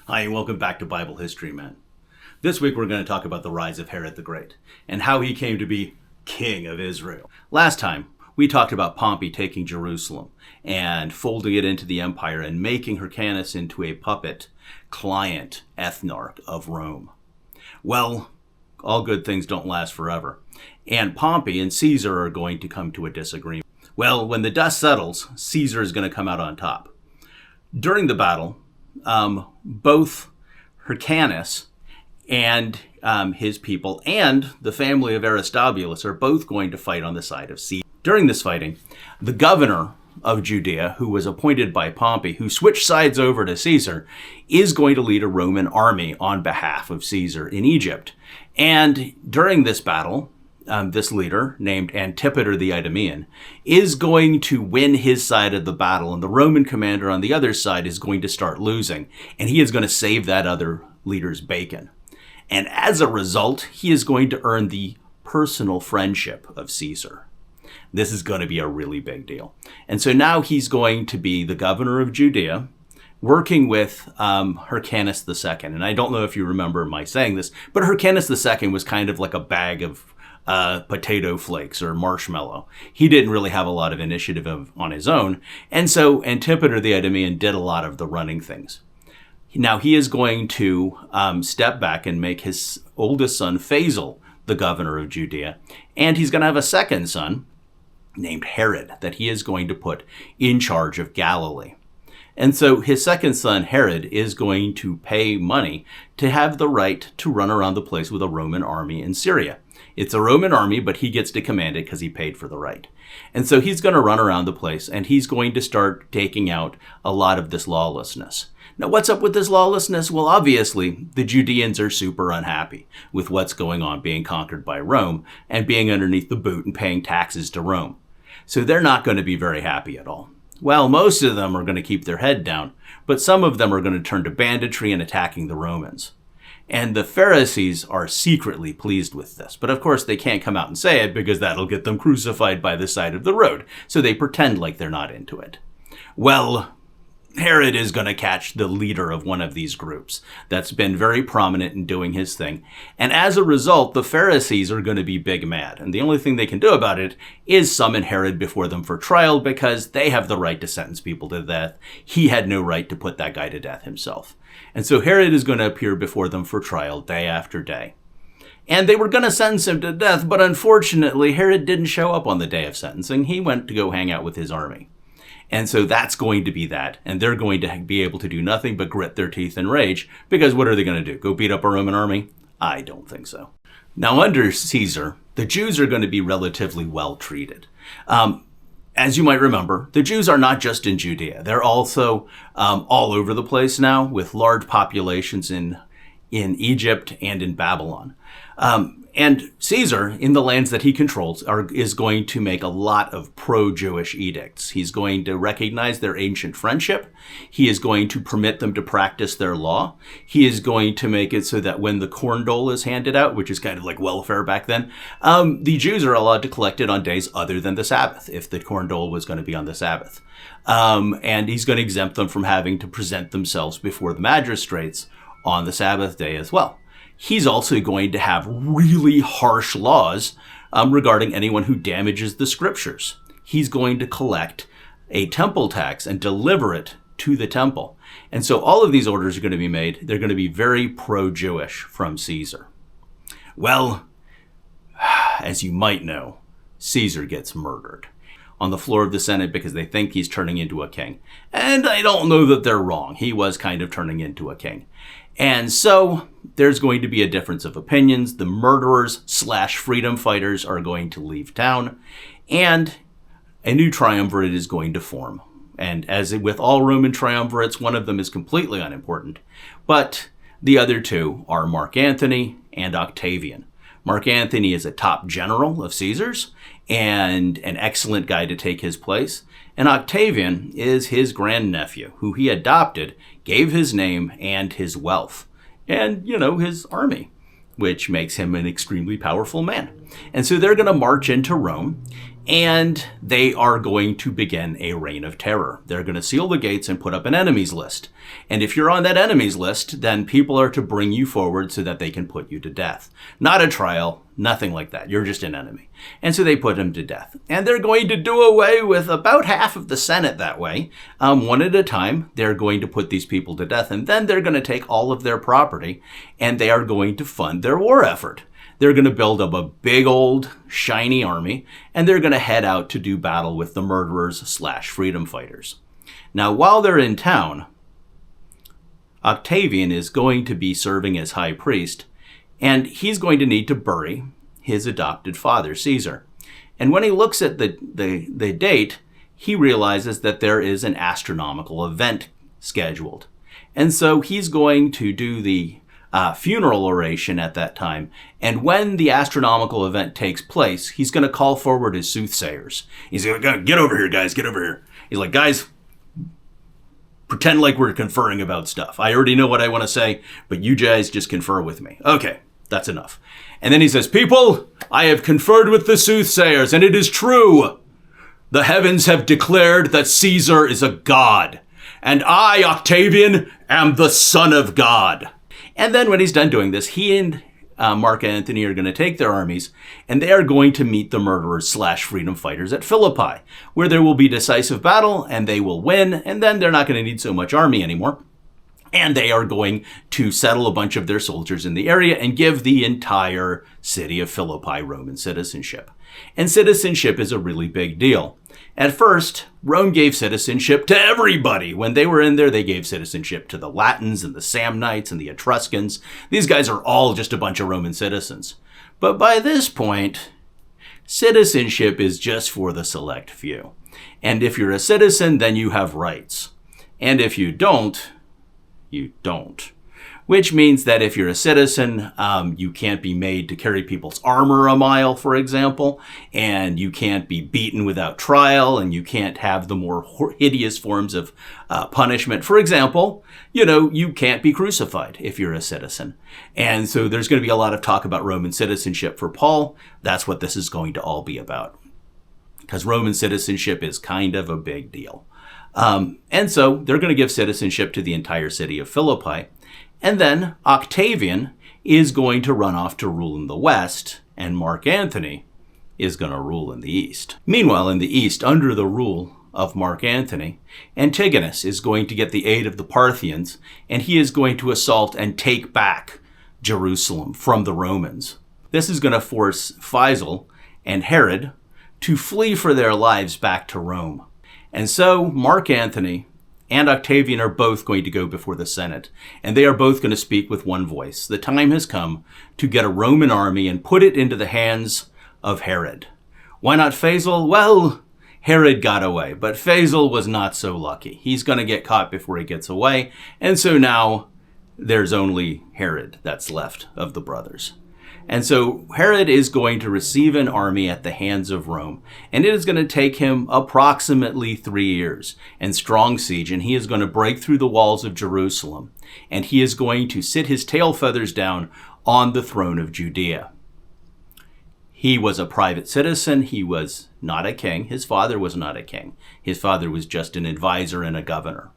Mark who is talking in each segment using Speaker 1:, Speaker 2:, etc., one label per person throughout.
Speaker 1: Hi, and welcome back to Bible History, Man. This week we're going to talk about the rise of Herod the Great and how he came to be king of Israel. Last time, we talked about Pompey taking Jerusalem and folding it into the empire and making Hyrcanus into a puppet client ethnarch of Rome. Well, all good things don't last forever, and Pompey and Caesar are going to come to a disagreement. Well, when the dust settles, Caesar is going to come out on top. During the battle, both Hyrcanus and his people and the family of Aristobulus are both going to fight on the side of Caesar. During this fighting, the governor of Judea, who was appointed by Pompey, who switched sides over to Caesar, is going to lead a Roman army on behalf of Caesar in Egypt. And during this battle, this leader, named Antipater the Idumean, is going to win his side of the battle, and the Roman commander on the other side is going to start losing, and he is going to save that other leader's bacon. And as a result, he is going to earn the personal friendship of Caesar. This is going to be a really big deal. And so now he's going to be the governor of Judea, working with Hyrcanus II. And I don't know if you remember my saying this, but Hyrcanus II was kind of like a bag of potato flakes or marshmallow. He didn't really have a lot of initiative on his own. And so Antipater the Idumean did a lot of the running things. Now he is going to step back and make his oldest son, Phasael, the governor of Judea. And he's going to have a second son named Herod that he is going to put in charge of Galilee. And so his second son, Herod, is going to pay money to have the right to run around the place with a Roman army in Syria. It's a Roman army, but he gets to command it because he paid for the right. And so he's going to run around the place, and he's going to start taking out a lot of this lawlessness. Now, what's up with this lawlessness? Well, obviously, the Judeans are super unhappy with what's going on, being conquered by Rome and being underneath the boot and paying taxes to Rome. So they're not going to be very happy at all. Well, most of them are going to keep their head down, but some of them are going to turn to banditry and attacking the Romans. And the Pharisees are secretly pleased with this. But of course, they can't come out and say it because that'll get them crucified by the side of the road. So they pretend like they're not into it. Well, Herod is going to catch the leader of one of these groups that's been very prominent in doing his thing. And as a result, the Pharisees are going to be big mad. And the only thing they can do about it is summon Herod before them for trial because they have the right to sentence people to death. He had no right to put that guy to death himself. And so Herod is going to appear before them for trial day after day. And they were going to sentence him to death, but unfortunately, Herod didn't show up on the day of sentencing. He went to go hang out with his army. And so that's going to be that. And they're going to be able to do nothing but grit their teeth in rage, because what are they going to do? Go beat up a Roman army? I don't think so. Now, under Caesar, the Jews are going to be relatively well treated. As you might remember, the Jews are not just in Judea. They're also all over the place now, with large populations in Egypt and in Babylon. And Caesar, in the lands that he controls, is going to make a lot of pro-Jewish edicts. He's going to recognize their ancient friendship. He is going to permit them to practice their law. He is going to make it so that when the corn dole is handed out, which is kind of like welfare back then, the Jews are allowed to collect it on days other than the Sabbath, if the corn dole was going to be on the Sabbath. And he's going to exempt them from having to present themselves before the magistrates on the Sabbath day as well. He's also going to have really harsh laws regarding anyone who damages the scriptures. He's going to collect a temple tax and deliver it to the temple. And so all of these orders are going to be made. They're going to be very pro-Jewish from Caesar. Well, as you might know, Caesar gets murdered on the floor of the Senate because they think he's turning into a king. And I don't know that they're wrong. He was kind of turning into a king. And so there's going to be a difference of opinions. The murderers/freedom fighters are going to leave town, and a new triumvirate is going to form. And as with all Roman triumvirates, one of them is completely unimportant, but the other two are Mark Antony and Octavian. Mark Antony is a top general of Caesar's and an excellent guy to take his place. And Octavian is his grandnephew, who he adopted, gave his name and his wealth, and, his army, which makes him an extremely powerful man. And so they're going to march into Rome, And they are going to begin a reign of terror. They're going to seal the gates and put up an enemies list. And if you're on that enemies list, then people are to bring you forward so that they can put you to death. Not a trial, nothing like that. You're just an enemy. And so they put him to death. And they're going to do away with about half of the Senate that way. One at a time, they're going to put these people to death. And then they're going to take all of their property and they are going to fund their war effort. They're going to build up a big old shiny army, and they're going to head out to do battle with the murderers/freedom fighters. Now, while they're in town, Octavian is going to be serving as high priest, and he's going to need to bury his adopted father, Caesar. And when he looks at the date, he realizes that there is an astronomical event scheduled. And so he's going to do the funeral oration at that time. And when the astronomical event takes place, he's going to call forward his soothsayers. He's going to get over here, guys, get over here. He's like, guys, pretend like we're conferring about stuff. I already know what I want to say, but you guys just confer with me. Okay, that's enough. And then he says, people, I have conferred with the soothsayers, and it is true. The heavens have declared that Caesar is a god, and I, Octavian, am the son of God. And then when he's done doing this, he and Mark Antony are going to take their armies, and they are going to meet the murderers/freedom fighters at Philippi, where there will be decisive battle, and they will win, and then they're not going to need so much army anymore. And they are going to settle a bunch of their soldiers in the area and give the entire city of Philippi Roman citizenship. And citizenship is a really big deal. At first, Rome gave citizenship to everybody. When they were in there, they gave citizenship to the Latins and the Samnites and the Etruscans. These guys are all just a bunch of Roman citizens. But by this point, citizenship is just for the select few. And if you're a citizen, then you have rights. And if you don't, you don't. Which means that if you're a citizen, you can't be made to carry people's armor a mile, for example, and you can't be beaten without trial, and you can't have the more hideous forms of punishment. For example, you can't be crucified if you're a citizen. And so there's going to be a lot of talk about Roman citizenship for Paul. That's what this is going to all be about, because Roman citizenship is kind of a big deal. And so they're going to give citizenship to the entire city of Philippi. And then Octavian is going to run off to rule in the west, and Mark Antony is going to rule in the east. Meanwhile, in the east, under the rule of Mark Antony, Antigonus is going to get the aid of the Parthians, and he is going to assault and take back Jerusalem from the Romans. This is going to force Faisal and Herod to flee for their lives back to Rome. And so Mark Antony and Octavian are both going to go before the Senate, and they are both going to speak with one voice. The time has come to get a Roman army and put it into the hands of Herod. Why not Faisal? Well, Herod got away, but Faisal was not so lucky. He's going to get caught before he gets away, and so now there's only Herod that's left of the brothers. And so Herod is going to receive an army at the hands of Rome, and it is going to take him approximately 3 years and strong siege, and he is going to break through the walls of Jerusalem, and he is going to sit his tail feathers down on the throne of Judea. He was a private citizen. He was not a king. His father was not a king. His father was just an advisor and a governor.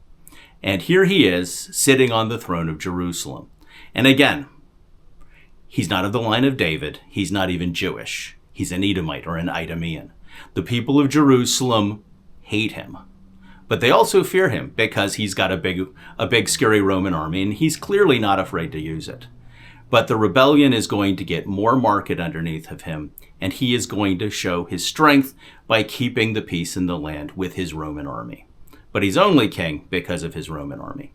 Speaker 1: And here he is sitting on the throne of Jerusalem. And again, he's not of the line of David. He's not even Jewish. He's an Edomite or an Idumean. The people of Jerusalem hate him, but they also fear him because he's got a big scary Roman army, and he's clearly not afraid to use it. But the rebellion is going to get more marked underneath of him, and he is going to show his strength by keeping the peace in the land with his Roman army. But he's only king because of his Roman army.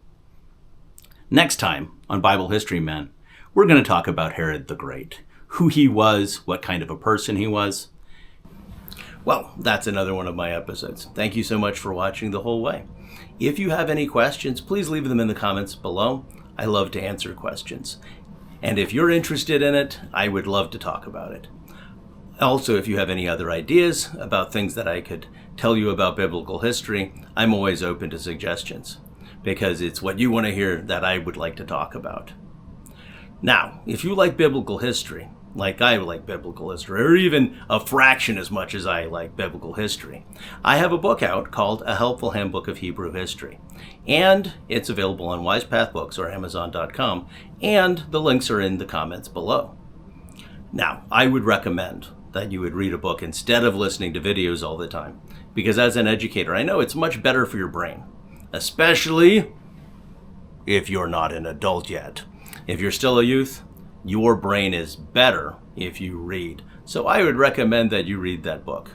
Speaker 1: Next time on Bible History Men, we're going to talk about Herod the Great, who he was, what kind of a person he was. Well, that's another one of my episodes. Thank you so much for watching the whole way. If you have any questions, please leave them in the comments below. I love to answer questions. And if you're interested in it, I would love to talk about it. Also, if you have any other ideas about things that I could tell you about biblical history, I'm always open to suggestions, because it's what you want to hear that I would like to talk about. Now, if you like biblical history, like I like biblical history, or even a fraction as much as I like biblical history, I have a book out called A Helpful Handbook of Hebrew History. And it's available on WisePath Books or Amazon.com, and the links are in the comments below. Now, I would recommend that you would read a book instead of listening to videos all the time, because as an educator, I know it's much better for your brain, especially if you're not an adult yet. If you're still a youth, your brain is better if you read. So I would recommend that you read that book.